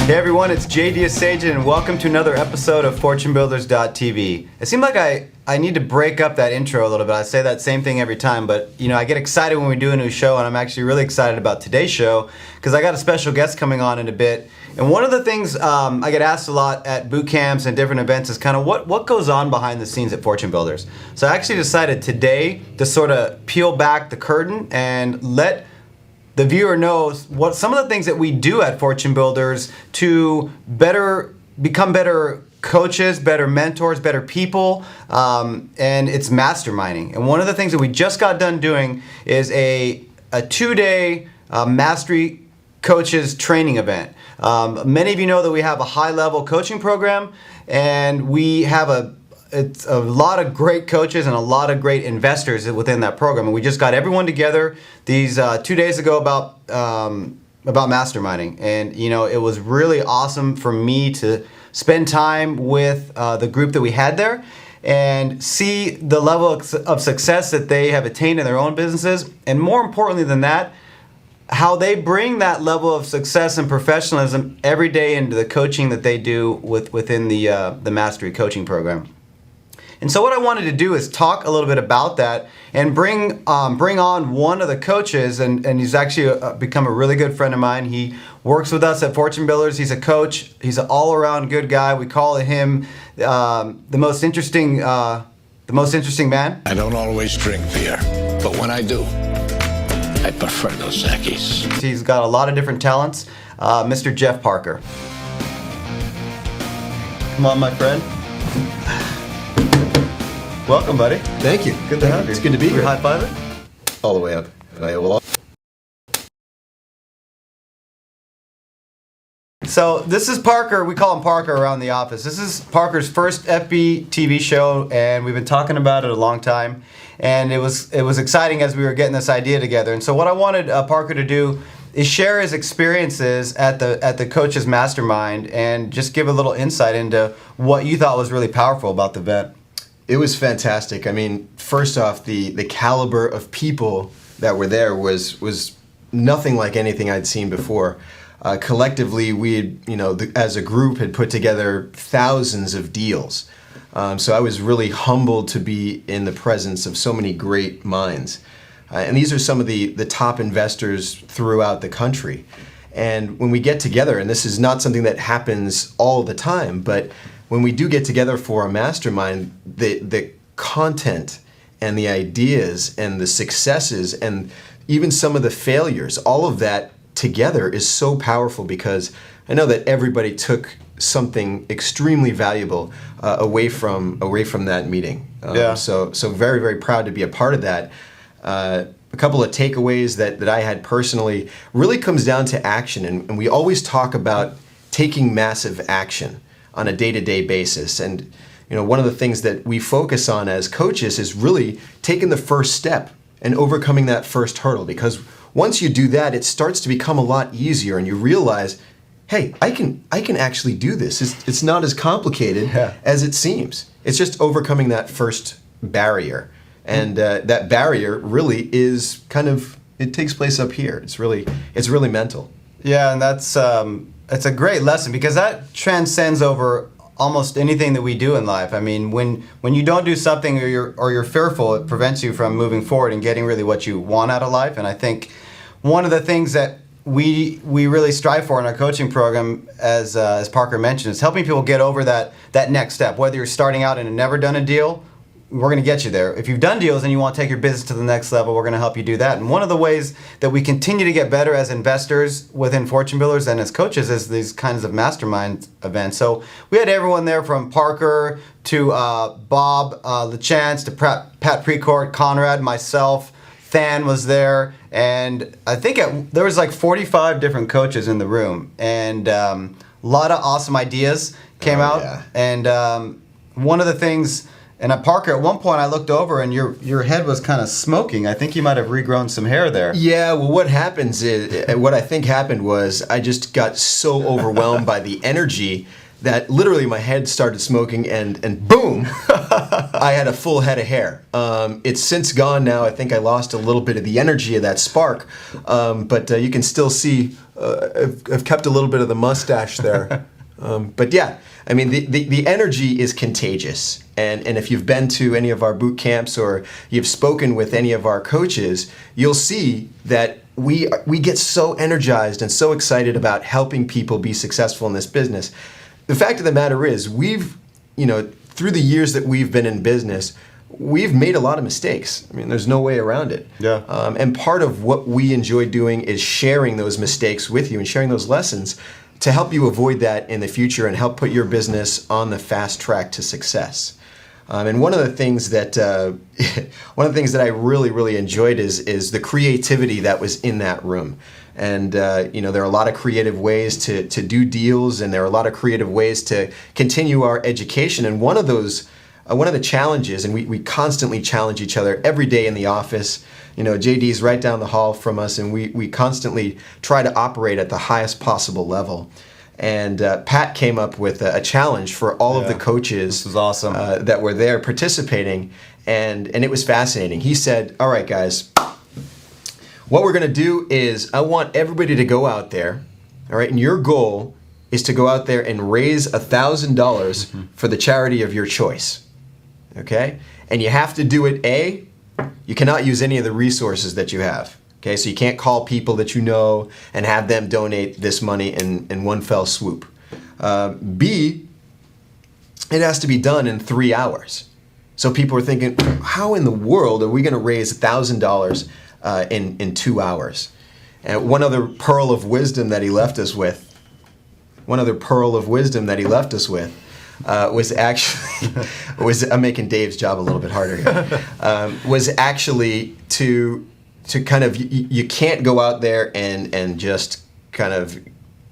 Hey everyone, it's JD Asajan and welcome to another episode of FortuneBuilders.tv. It seemed like I need to break up that intro a little bit. I say that same thing every time, but I get excited when we do a new show, and I'm actually really excited about today's show because I got a special guest coming on in a bit. And one of the things I get asked a lot at boot camps and different events is kind of what goes on behind the scenes at Fortune Builders. So I actually decided today to sort of peel back the curtain and let the viewer knows what some of the things that we do at Fortune Builders to become better coaches, better mentors, better people, and it's masterminding. And one of the things that we just got done doing is a 2-day mastery coaches training event. Many of you know that we have a high-level coaching program, and we have it's a lot of great coaches and a lot of great investors within that program. And we just got everyone together these 2 days ago about masterminding. And it was really awesome for me to spend time with the group that we had there and see the level of success that they have attained in their own businesses. And more importantly than that, how they bring that level of success and professionalism every day into the coaching that they do within the Mastery Coaching Program. And so what I wanted to do is talk a little bit about that and bring on one of the coaches, and he's actually become a really good friend of mine. He works with us at Fortune Builders. He's a coach. He's an all-around good guy. We call him the most interesting man. I don't always drink beer, but when I do, I prefer those Zakis. He's got a lot of different talents. Mr. Jeff Parker. Come on, my friend. Welcome, buddy. Thank you. Good to have you. It's good to be here. High fiving? All the way up. So this is Parker. We call him Parker around the office. This is Parker's first FB TV show, and we've been talking about it a long time. And it was exciting as we were getting this idea together. And so what I wanted Parker to do is share his experiences at the Coaches Mastermind and just give a little insight into what you thought was really powerful about the event. It was fantastic. I mean, first off, the caliber of people that were there was nothing like anything I'd seen before. Collectively, we had, as a group, had put together thousands of deals. So I was really humbled to be in the presence of so many great minds. And these are some of the top investors throughout the country. And when we get together, and this is not something that happens all the time, but when we do get together for a mastermind, the content and the ideas and the successes and even some of the failures, all of that together is so powerful because I know that everybody took something extremely valuable away from that meeting. So very, very proud to be a part of that. A couple of takeaways that I had personally really comes down to action, and we always talk about taking massive action on a day-to-day basis. And one of the things that we focus on as coaches is really taking the first step and overcoming that first hurdle, because once you do that, it starts to become a lot easier and you realize, hey, I can actually do this. It's not as complicated as it seems. It's just overcoming that first barrier. And that barrier really is it takes place up here. It's really mental. Yeah, and that's it's a great lesson because that transcends over almost anything that we do in life. I mean, when you don't do something or you're fearful, it prevents you from moving forward and getting really what you want out of life. And I think one of the things that we really strive for in our coaching program, as Parker mentioned, is helping people get over that next step. Whether you're starting out and have never done a deal, we're going to get you there. If you've done deals and you want to take your business to the next level, we're going to help you do that. And one of the ways that we continue to get better as investors within Fortune Builders and as coaches is these kinds of mastermind events. So we had everyone there from Parker to Bob LaChance to Pat Precourt, Conrad, myself, Than was there. And I think there was like 45 different coaches in the room. And a lot of awesome ideas came out. Yeah. And one of the things... And at Parker, at one point I looked over and your head was kind of smoking. I think you might have regrown some hair there. Yeah, well, what I think happened was I just got so overwhelmed by the energy that literally my head started smoking, and boom, I had a full head of hair. It's since gone now. I think I lost a little bit of the energy of that spark, but you can still see I've kept a little bit of the mustache there. But yeah, I mean, the energy is contagious. And if you've been to any of our boot camps or you've spoken with any of our coaches, you'll see that we get so energized and so excited about helping people be successful in this business. The fact of the matter is, through the years that we've been in business, we've made a lot of mistakes. I mean, there's no way around it. Yeah. And part of what we enjoy doing is sharing those mistakes with you and sharing those lessons to help you avoid that in the future and help put your business on the fast track to success. And one of the things that I really, really enjoyed is the creativity that was in that room. And there are a lot of creative ways to do deals, and there are a lot of creative ways to continue our education. And one of the challenges, and we constantly challenge each other every day in the office. JD's right down the hall from us, and we constantly try to operate at the highest possible level. And Pat came up with a challenge for all of the coaches. This was awesome. That were there participating, and it was fascinating. He said, "All right, guys, what we're going to do is I want everybody to go out there, all right, and your goal is to go out there and raise $1,000 for the charity of your choice, okay? And you have to do it, you cannot use any of the resources that you have, okay? So you can't call people that you know and have them donate this money in one fell swoop. B, it has to be done in 3 hours. So people are thinking, how in the world are we going to raise $1,000 in 2 hours? And one other pearl of wisdom that he left us with, was actually, I'm making Dave's job a little bit harder here, was actually to kind of, you can't go out there and just kind of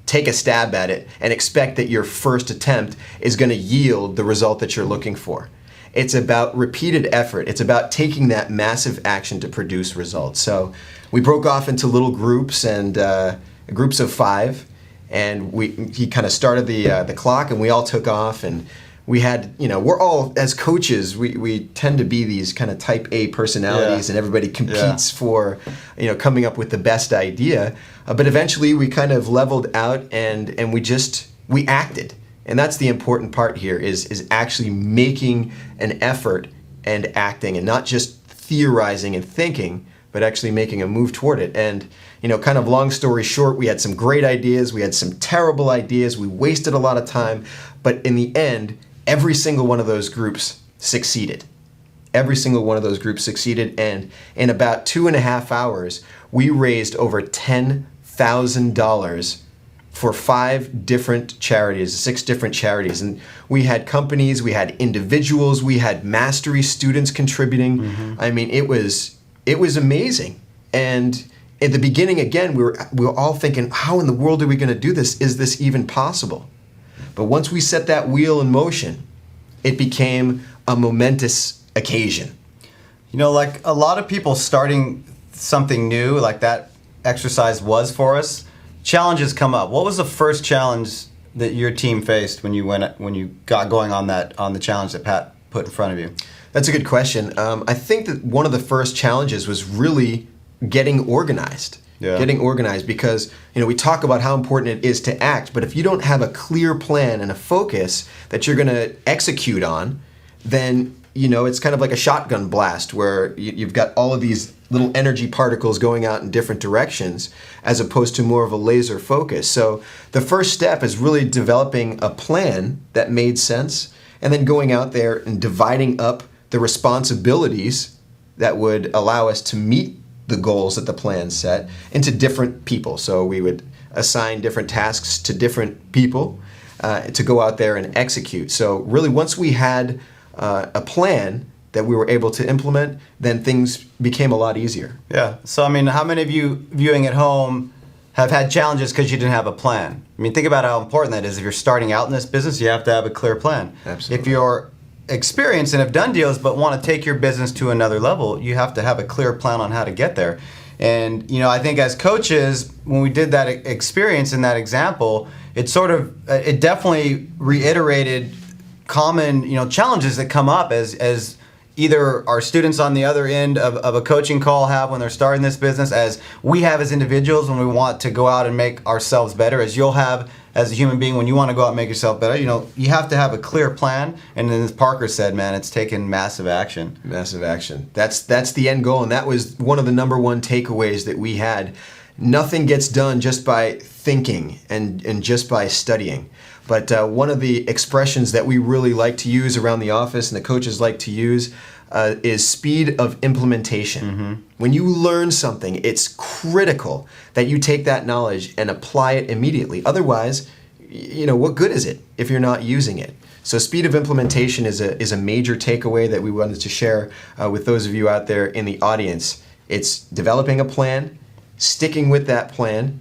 take a stab at it and expect that your first attempt is going to yield the result that you're looking for. It's about repeated effort. It's about taking that massive action to produce results. So we broke off into little groups and groups of 5, and he kind of started the clock, and we all took off, and we had, we're all, as coaches, we tend to be these kind of type A personalities, and everybody competes for, coming up with the best idea. But eventually we kind of leveled out, and we acted. And that's the important part here is actually making an effort and acting, and not just theorizing and thinking, but actually making a move toward it. And, kind of long story short, we had some great ideas, we had some terrible ideas, we wasted a lot of time, but in the end, every single one of those groups succeeded. Every single one of those groups succeeded, and in about 2.5 hours, we raised over $10,000 for 5 different charities, 6 different charities. And we had companies, we had individuals, we had mastery students contributing. Mm-hmm. I mean, it was amazing. And at the beginning, again, we were all thinking, how in the world are we going to do this? Is this even possible? But once we set that wheel in motion, it became a momentous occasion. Like a lot of people starting something new, like that exercise was for us, challenges come up. What was the first challenge that your team faced when you got going on the challenge that Pat put in front of you? That's a good question. I think that one of the first challenges was really getting organized. Yeah. Getting organized, because we talk about how important it is to act, but if you don't have a clear plan and a focus that you're going to execute on, then it's kind of like a shotgun blast where you've got all of these little energy particles going out in different directions, as opposed to more of a laser focus. So the first step is really developing a plan that made sense, and then going out there and dividing up the responsibilities that would allow us to meet the goals that the plan set into different people. So we would assign different tasks to different people to go out there and execute. So really, once we had a plan that we were able to implement, then things became a lot easier. Yeah. So, I mean, how many of you viewing at home have had challenges because you didn't have a plan? I mean, think about how important that is. If you're starting out in this business, you have to have a clear plan. Absolutely. If you're experienced and have done deals but want to take your business to another level, you have to have a clear plan on how to get there. And I think as coaches, when we did that experience in that example, it definitely reiterated common challenges that come up as either our students on the other end of a coaching call have when they're starting this business, as we have as individuals when we want to go out and make ourselves better, as you'll have as a human being when you want to go out and make yourself better. You have to have a clear plan, and then as Parker said, man, it's taken massive action. Massive action. That's the end goal, and that was one of the number one takeaways that we had. Nothing gets done just by thinking and just by studying. But one of the expressions that we really like to use around the office and the coaches like to use is speed of implementation. Mm-hmm. When you learn something, it's critical that you take that knowledge and apply it immediately. Otherwise, what good is it if you're not using it? So speed of implementation is a major takeaway that we wanted to share with those of you out there in the audience. It's developing a plan, sticking with that plan,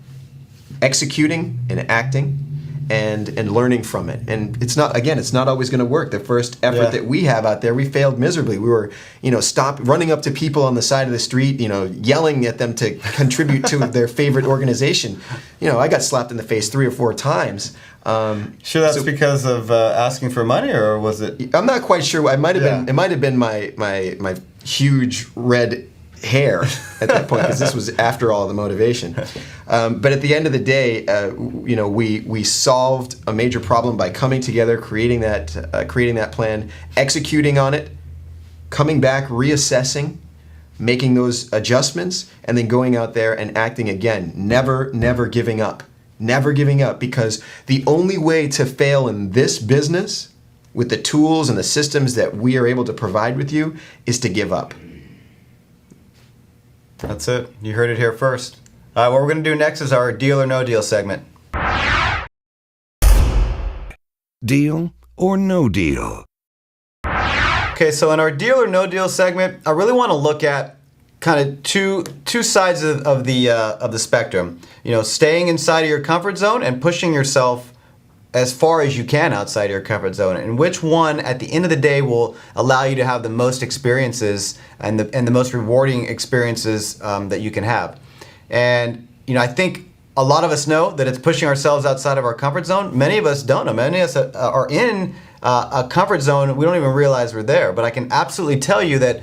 executing and acting, and learning from it. And it's not always going to work. The first effort that we have out there, we failed miserably. We were, running up to people on the side of the street, yelling at them to contribute to their favorite organization. I got slapped in the face 3 or 4 times. Sure, that's because of asking for money, or was it? I'm not quite sure. It might have been my huge red hair at that point, because this was after all the motivation. But at the end of the day, we solved a major problem by coming together, creating that plan, executing on it, coming back, reassessing, making those adjustments, and then going out there and acting again. Never giving up. Never giving up, because the only way to fail in this business with the tools and the systems that we are able to provide with you is to give up. That's it. You heard it here first. What we're going to do next is our Deal or No Deal segment. Deal or no deal? Okay, so in our Deal or No Deal segment, I really want to look at kind of two sides of the spectrum. Staying inside of your comfort zone and pushing yourself as far as you can outside your comfort zone, and which one at the end of the day will allow you to have the most experiences and the most rewarding experiences that you can have. And I think a lot of us know that it's pushing ourselves outside of our comfort zone. Many of us don't know. Many of us are in a comfort zone, we don't even realize we're there. But I can absolutely tell you that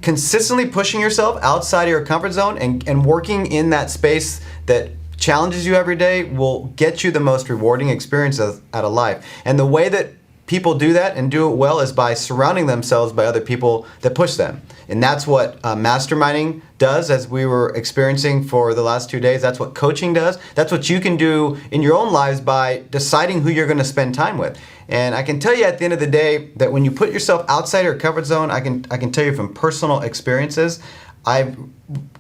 consistently pushing yourself outside of your comfort zone and working in that space that challenges you every day will get you the most rewarding experience out of life. And the way that people do that and do it well is by surrounding themselves by other people that push them. And that's what masterminding does, as we were experiencing for the last 2 days. That's what coaching does. That's what you can do in your own lives by deciding who you're going to spend time with. And I can tell you at the end of the day that when you put yourself outside your comfort zone, I can tell you from personal experiences, I've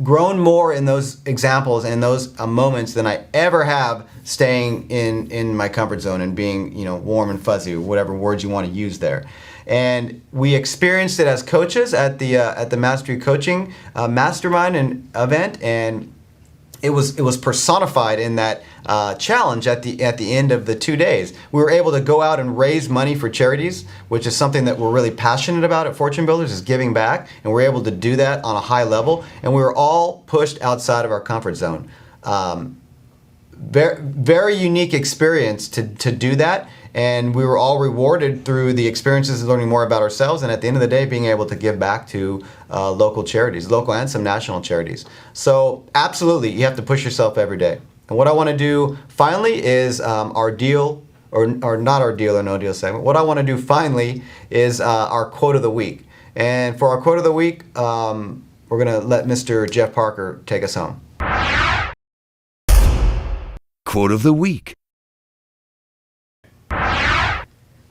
grown more in those examples and those moments than I ever have staying in my comfort zone and being warm and fuzzy, whatever words you want to use there. And we experienced it as coaches at the Mastery Coaching Mastermind Event, and it was personified in that challenge at the end of the 2 days. We were able to go out and raise money for charities, which is something that we're really passionate about at Fortune Builders, is giving back, and we're able to do that on a high level. And we were all pushed outside of our comfort zone. Very, very unique experience to do that. And we were all rewarded through the experiences of learning more about ourselves, and at the end of the day, being able to give back to local charities, local and some national charities. So absolutely, you have to push yourself every day. And what I want to do finally is our deal, or not our deal or no deal segment. What I want to do finally is our quote of the week. And for our quote of the week, we're going to let Mr. Jeff Parker take us home. Quote of the week.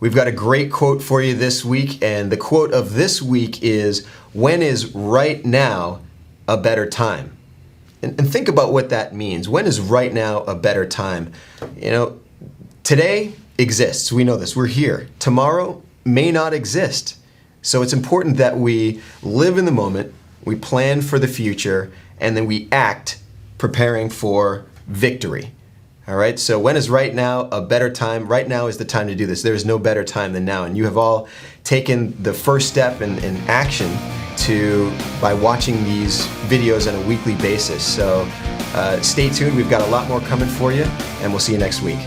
We've got a great quote for you this week, and the quote of this week is, "When is right now a better time?" And think about what that means. When is right now a better time? Today exists. We know this. We're here. Tomorrow may not exist. So it's important that we live in the moment, we plan for the future, and then we act preparing for victory. All right, so when is right now a better time? Right now is the time to do this. There is no better time than now. And you have all taken the first step in action by watching these videos on a weekly basis. So stay tuned. We've got a lot more coming for you, and we'll see you next week.